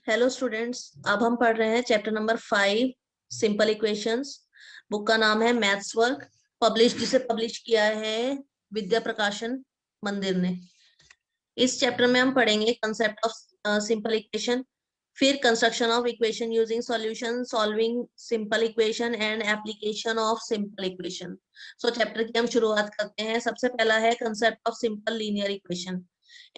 Hello students, अब हम पढ़ रहे हैं chapter number 5 simple equations. Book का नाम है मैथ्स वर्क, जिसे पब्लिश किया है विद्या प्रकाशन मंदिर ने। इस चैप्टर में हम पढ़ेंगे कंसेप्ट ऑफ सिंपल इक्वेशन, फिर construction of equation using solution, solving simple equation and application of simple equation. So chapter की हम शुरुआत करते हैं। सबसे पहला है concept of simple linear equation.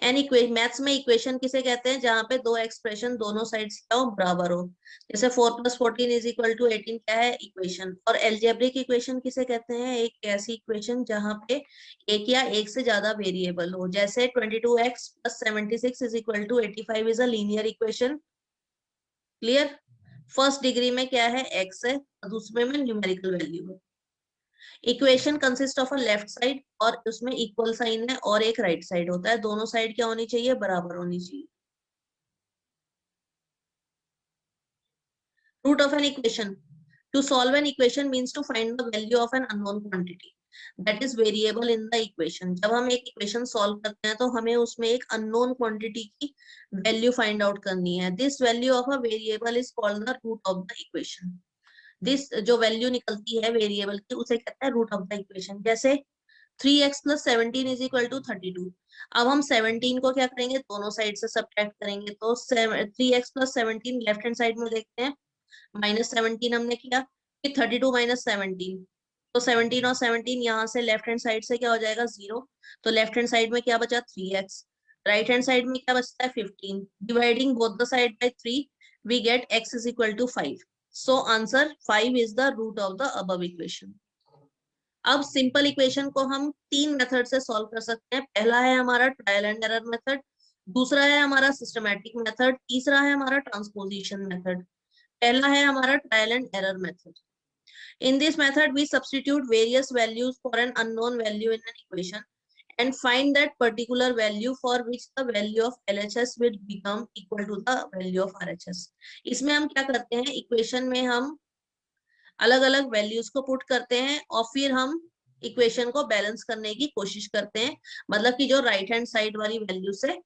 An equation, maths में इक्वेशन किसे कहते हैं? जहां पे दो एक्सप्रेशन दोनों साइड्स क्या हो, बराबर हो। जैसे 4+14 = 18 क्या है? इक्वेशन। और एल्जेब्रिक इक्वेशन किसे कहते हैं? एक ऐसी इक्वेशन जहां पे एक या एक से ज्यादा वेरिएबल हो। जैसे 22x + 76 = 85 is a linear equation. Clear? First degree में क्या है? x है और दूसरे में न्यूमेरिकल वैल्यू है। Equation consist of a left side, और उसमें इक्वल साइन है, और एक राइट साइड होता है। दोनों साइड क्या होनी चाहिए? बराबर होनी चाहिए। Root of an equation, to solve an equation means to find the value of an unknown quantity that is variable in the equation. जब हम एक इक्वेशन सॉल्व करते हैं तो हमें उसमें एक अननोन क्वांटिटी की वैल्यू फाइंड आउट करनी है। This value of a variable is called the root of the equation. This जो वैल्यू निकलती है वेरिएबल की, उसे कहता है रूट ऑफ द इक्वेशन। जैसे 3x + 17 = 32। अब हम 17 को क्या करेंगे? दोनों साइड से सब्ट्रैक्ट करेंगे। तो 3x + 17 लेफ्ट हैंड साइड में देखते हैं, -17 हमने किया, फिर 32 - 17, तो 17 और 17 यहाँ से लेफ्ट हैंड साइड से क्या हो जाएगा? 0। तो लेफ्ट हैंड साइड में क्या बचा? 3x। राइट हैंड साइड में क्या बचता है? 15। Dividing both the side by 3 we get x = 5। So answer 5 is the root of the above equation. अब सिंपल इक्वेशन को हम तीन मेथड से सॉल्व कर सकते हैं। पहला है हमारा ट्रायल एंड एरर मेथड, दूसरा है हमारा सिस्टमैटिक मेथड, तीसरा है हमारा ट्रांसपोजिशन मेथड। पहला है हमारा trial and error method. In this method, we substitute various values for an unknown value in an equation and find that particular value for which the value of LHS will become equal to the value of RHS. इसमें हम क्या करते हैं? Equation में हम अलग अलग values को पुट करते हैं और फिर हम इक्वेशन को बैलेंस करने की कोशिश करते हैं, मतलब कि जो राइट हैंड साइड वाली वैल्यू से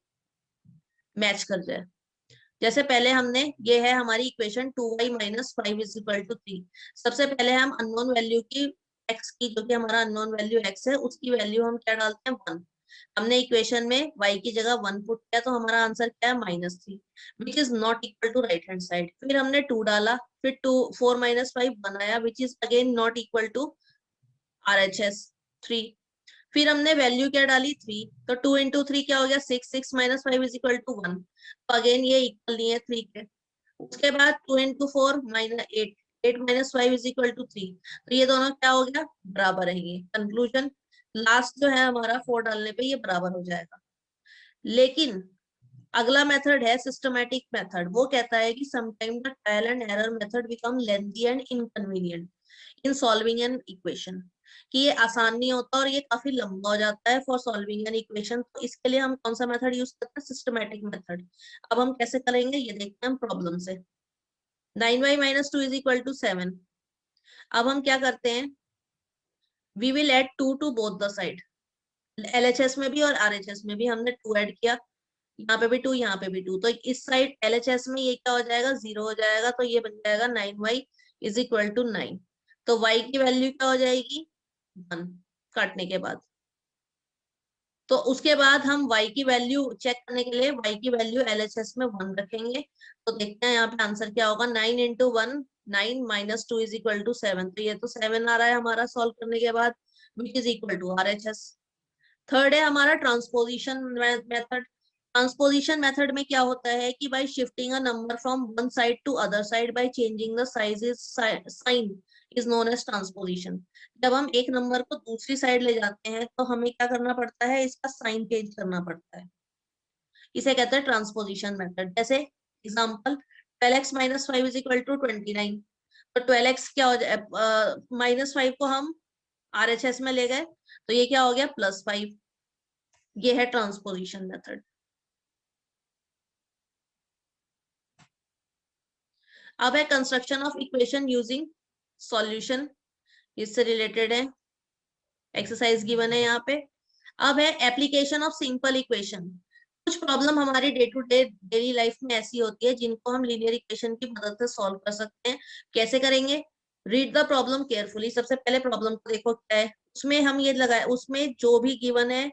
मैच कर जाए। जैसे पहले हमने, ये है हमारी इक्वेशन 2y - 5 = 3। सबसे पहले हम अननोन वैल्यू की x की, जो कि हमारा अननोन वैल्यू x है, उसकी वैल्यू हम क्या डालते हैं? 1। हमने इक्वेशन में y की जगह 1 पुट किया, तो हमारा आंसर क्या है? -3, which is not equal to right hand side. फिर हमने 2 डाला, फिर 4 - 5 बनाया, which is again not equal to RHS 3। फिर हमने वैल्यू क्या डाली? 3। तो 2 × 3 क्या हो गया? 6। 6 - 5 = 1। तो अगेन ये इक्वल नहीं है 3 के। उसके बाद 2 × 4 -8। 8 - 5 = 3। तो ये दोनों क्या हो गया? बराबर रहेंगे। कंक्लूजन, लास्ट जो है हमारा 4 डालने पे ये बराबर हो जाएगा। लेकिन अगला मेथड है सिस्टमैटिक मेथड। वो कहता है कि sometime the trial and error method become lengthy and inconvenient in solving an equation, कि ये आसान नहीं होता और ये काफी लंबा हो जाता है फॉर सॉल्विंग एन इक्वेशन। तो इसके लिए हम कौन सा मेथड यूज करते हैं? Systematic method. अब हम कैसे करेंगे ये देखते हैं हम प्रॉब्लम से। 9y - 2 = 7। अब हम क्या करते हैं? We will add 2 to both the side. LHS में भी और RHS में भी हमने 2 ऐड किया, यहाँ पे भी 2, यहाँ पे भी 2। तो इस साइड LHS में ये क्या हो जाएगा? 0 हो जाएगा। तो ये बन जाएगा 9y = 9। तो y की वैल्यू क्या हो जाएगी? 1 काटने के बाद। तो उसके बाद हम y की वैल्यू चेक करने के लिए y की वैल्यू LHS में 1 रखेंगे। तो देखते हैं यहाँ पे आंसर क्या होगा। 9 × 1 9 - 2 = 7। तो ये तो 7 आ रहा है हमारा सॉल्व करने के बाद, which is equal to RHS। Third है हमारा ट्रांसपोजिशन मेथड। ट्रांसपोजिशन मेथड में क्या होता है कि by shifting a number from one side to other side by changing the sign is known as transposition. जब हम एक नंबर को दूसरी साइड ले जाते हैं तो हमें क्या करना पड़ता है? इसका साइन चेंज करना पड़ता है। इसे कहते हैं ट्रांसपोजिशन मेथड। जैसे एग्जांपल, 12x - 5 = 29। तो 12x क्या हो जाए? -5 को हम RHS में ले गए, तो ये क्या हो गया? +5। ये है ट्रांसपोजिशन मेथड। अब है construction of equation using solution, इससे रिलेटेड है, एक्सरसाइज गिवन है यहाँ पे। अब है एप्लीकेशन ऑफ सिंपल इक्वेशन कुछ प्रॉब्लम हमारी day to day daily life में ऐसी होती है जिनको हम लीनियर इक्वेशन की मदद से सॉल्व कर सकते हैं। कैसे करेंगे? Read the problem carefully. सबसे पहले प्रॉब्लम को देखो क्या है, उसमें हम ये लगाए, उसमें जो भी गिवन है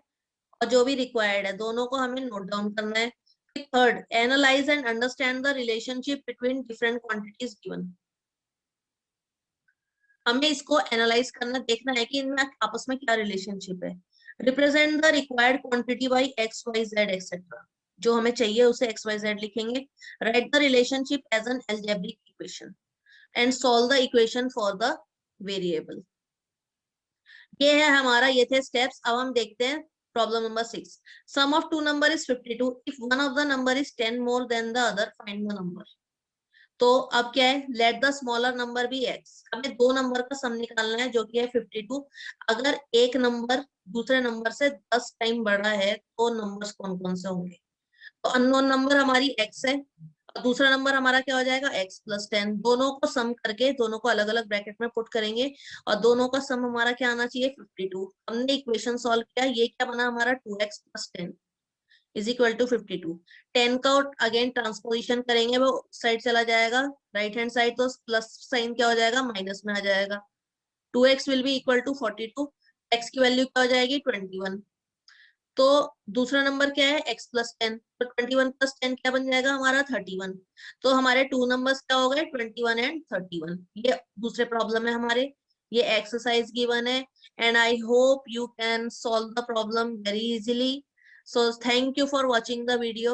और जो भी रिक्वायर्ड है दोनों को हमें नोट डाउन करना है। Third, analyse and understand the relationship between different quantities given. हमें इसको एनालाइज करना, देखना है कि इनमें आपस में क्या रिलेशनशिप है। Represent the required quantity by x y z etcetera. जो हमें चाहिए उसे एक्स वाई जेड लिखेंगे। Write the relationship as an algebraic equation and solve the equation for the variable. ये है हमारा, ये थे स्टेप्स। अब हम देखते हैं problem number 6। Sum of two number is 52 if one of the number is 10 more than the other find the number. तो अब क्या है, let the smaller number be x. हमें दो नंबर का सम निकालना है जो कि है 52। अगर एक नंबर दूसरे नंबर से 10 टाइम बड़ा है तो नंबर्स कौन कौन से होंगे? तो अननोन नंबर हमारी एक्स है और दूसरा नंबर हमारा क्या हो जाएगा, एक्स प्लस 10। दोनों को सम करके दोनों को अलग अलग ब्रैकेट में पुट करेंगे और दोनों का सम हमारा क्या आना चाहिए, 52। हमने इक्वेशन सॉल्व किया, ये क्या बना हमारा, 2x plus 10 is equal to 52। 10 का अगेन ट्रांसपोजिशन करेंगे वो साइड चला जाएगा, राइट हैंड साइड, तो प्लस साइन क्या हो जाएगा, माइनस में आ जाएगा। 2x will be equal to 42। x की वैल्यू क्या हो जाएगी, 21। तो दूसरा नंबर क्या है, x प्लस 10, तो 21 प्लस 10 क्या बन जाएगा हमारा, 31। तो हमारे टू नंबर्स क्या हो गए, 21 एंड 31। ये दूसरे प्रॉब्लम में हमारे ये एक्सरसाइज गिवन है and I hope you can solve the problem very easily. So thank you for watching the video.